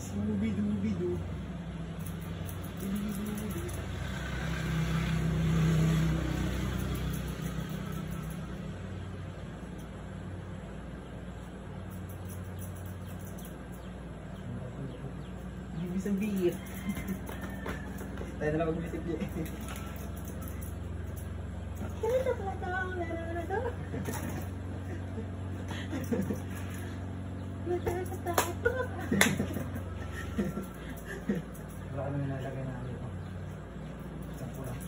Subi-dubi-du. Ibig sabihin. Tayo na lang mag-isip niya. Kailan na pala ito? Meron na ito? Wala kami nalagay na dito. Shampoo lang.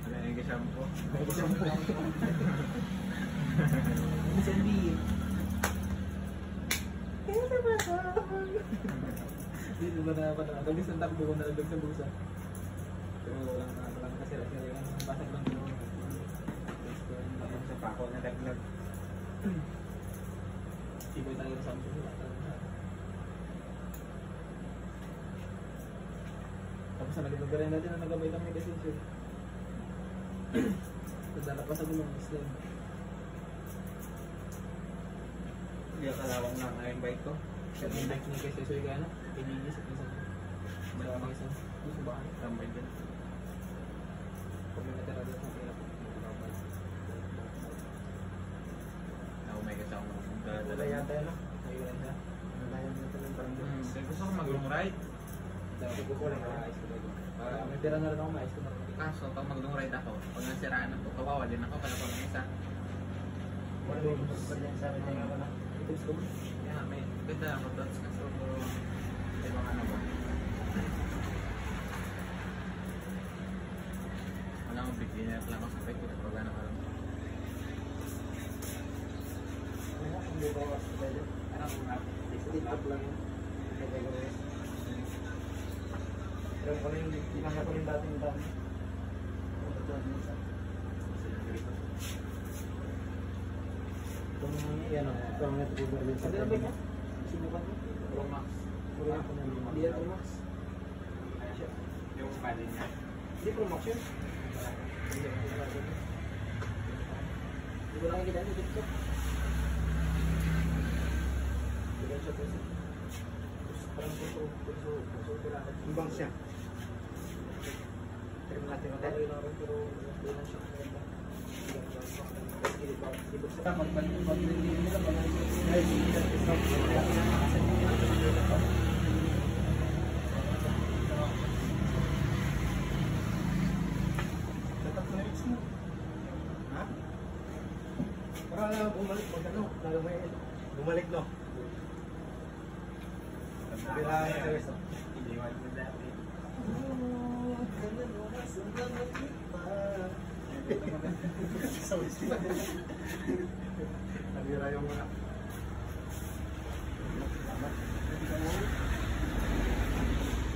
Wala yung shampoo. Shampoo. Ibig sabihin. Kailan na pala ito? Dito ba na pala? Pagkis ng takbo ko nalagdag sa busa. Pero walang kasira-sira yung basag ng buo. Tapos sa pako na daglag. Siboy tayo sa Samsung. Tapos na nagagaling natin na nagabay kami kasi siya. Nadala pa sa gulong Islam. Hindi akalawang na ngayong bike ko. Sa bike niya kasi suy ka na. Pinigisip niya sa mga isang gusto ba kami? Tambay din. Pag may natira dito sa kaya. Ako may kasama. Wala yata yun, no? Naiwan siya. Wala yun natin ng parang Gusto ko mag-long ride. dahil ko lang maayos ko dito. May tira na rin ako maayos ko na rin. Kaso pag mag-long ride ako, pag nasiraan ako, kawawa din ako pala pag isa. Wala yung gusto pa dyan sa akin na wala. Ito ko. Kaya may ganda ako doon kaso ibang ano ba? Wala akong beginner lang ako sa bike ko pag ano ka lang. Hindi ko ako sa dito. Ano kung TikTok lang yun. Pero ko na yung tinangga ko yung dating dami. Itong yan o, itong netbuber din sa dami mo. Subukan mo. Pro Max. Hindi yan Pro Max. Yung padding niya. Hindi Pro Max yun. Hindi ko nakikita yung TikTok. Hindi siya kasi. Parang puso kailangan. Ibang siya. Trim natin ako. Pero hindi na siya kailangan. Magbalik nila ba? Para bumalik mo ano, lalo may bumalik no. Bila na guys. Iniwan mo dati. Nabira yung